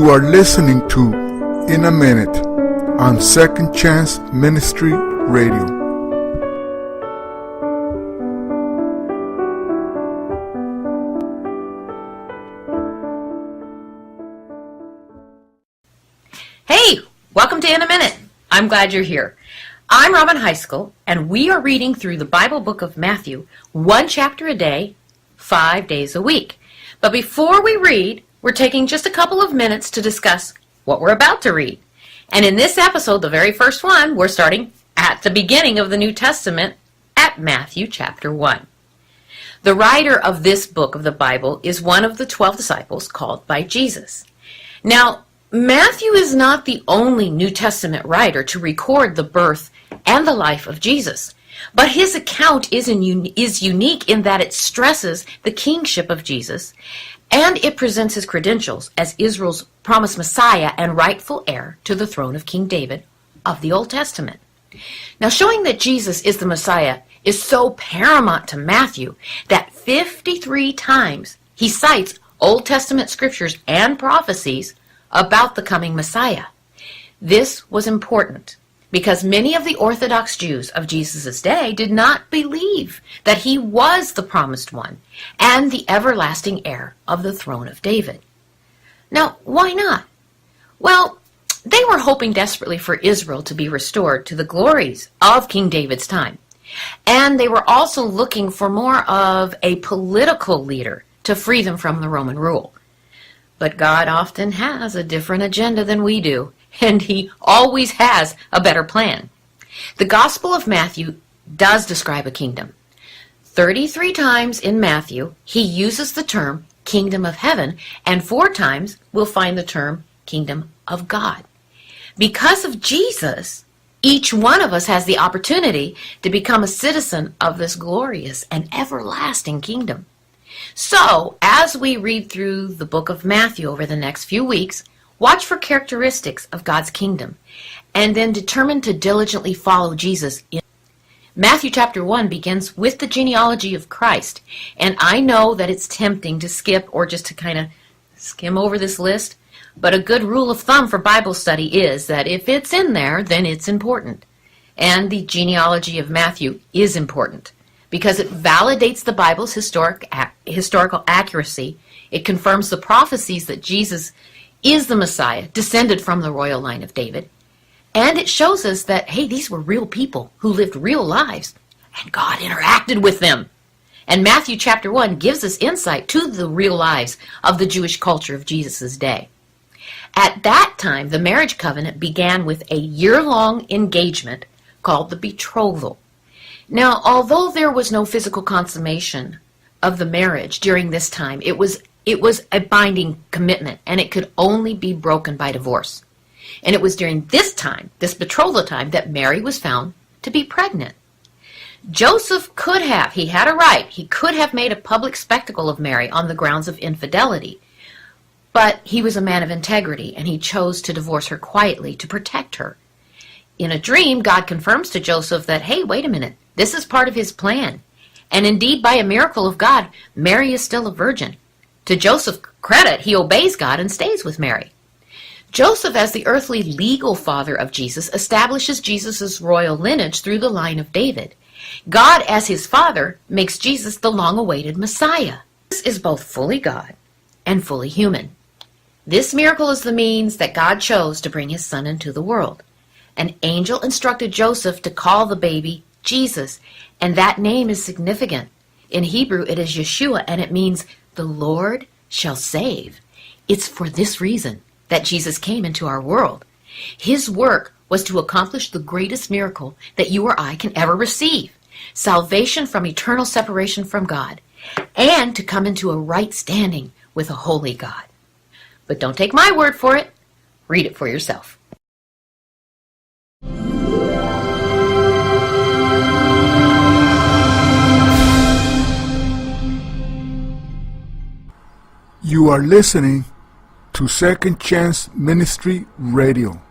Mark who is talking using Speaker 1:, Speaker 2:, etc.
Speaker 1: You are listening to In a Minute on Second Chance Ministry Radio.
Speaker 2: Hey, welcome to In a Minute. I'm glad you're here. I'm Robin Heiskell, and we are reading through the Bible book of Matthew, one chapter a day, 5 days a week. But before we read, we're taking just a couple of minutes to discuss what we're about to read. And in this episode, the very first one, we're starting at the beginning of the New Testament at Matthew chapter 1. The writer of this book of the Bible is one of the 12 disciples called by Jesus. Now, Matthew is not the only New Testament writer to record the birth and the life of Jesus, but his account is unique in that it stresses the kingship of Jesus, and it presents his credentials as Israel's promised Messiah and rightful heir to the throne of King David of the Old Testament. Now, showing that Jesus is the Messiah is so paramount to Matthew that 53 times he cites Old Testament scriptures and prophecies about the coming Messiah. This was important because many of the Orthodox Jews of Jesus' day did not believe that he was the promised one and the everlasting heir of the throne of David. Now, why not? Well, they were hoping desperately for Israel to be restored to the glories of King David's time. And they were also looking for more of a political leader to free them from the Roman rule. But God often has a different agenda than we do, and he always has a better plan. The Gospel of Matthew does describe a kingdom. 33 times in Matthew, he uses the term kingdom of heaven, and 4 times we'll find the term kingdom of God. Because of Jesus, each one of us has the opportunity to become a citizen of this glorious and everlasting kingdom. So, as we read through the book of Matthew over the next few weeks, watch for characteristics of God's kingdom, and then determine to diligently follow Jesus. Matthew chapter 1 begins with the genealogy of Christ, and I know that it's tempting to skip or just to kind of skim over this list, but a good rule of thumb for Bible study is that if it's in there, then it's important. And the genealogy of Matthew is important because it validates the Bible's historical accuracy. It confirms the prophecies that Jesus is the Messiah, descended from the royal line of David. And it shows us that, hey, these were real people who lived real lives, and God interacted with them. And Matthew chapter 1 gives us insight to the real lives of the Jewish culture of Jesus' day. At that time, the marriage covenant began with a year-long engagement called the betrothal. Now, although there was no physical consummation of the marriage during this time, it was a binding commitment, and it could only be broken by divorce. And it was during this time, this betrothal time, that Mary was found to be pregnant. Joseph he had a right, he could have made a public spectacle of Mary on the grounds of infidelity. But he was a man of integrity, and he chose to divorce her quietly to protect her. In a dream, God confirms to Joseph that, hey, wait a minute, this is part of his plan. And indeed, by a miracle of God, Mary is still a virgin. To Joseph's credit, he obeys God and stays with Mary. Joseph, as the earthly legal father of Jesus, establishes Jesus' royal lineage through the line of David. God, as his father, makes Jesus the long-awaited Messiah. Jesus is both fully God and fully human. This miracle is the means that God chose to bring his son into the world. An angel instructed Joseph to call the baby Jesus, and that name is significant. In Hebrew, it is Yeshua, and it means the Lord shall save. It's for this reason that Jesus came into our world. His work was to accomplish the greatest miracle that you or I can ever receive, salvation from eternal separation from God, and to come into a right standing with a holy God. But don't take my word for it. Read it for yourself.
Speaker 1: You are listening to Second Chance Ministry Radio.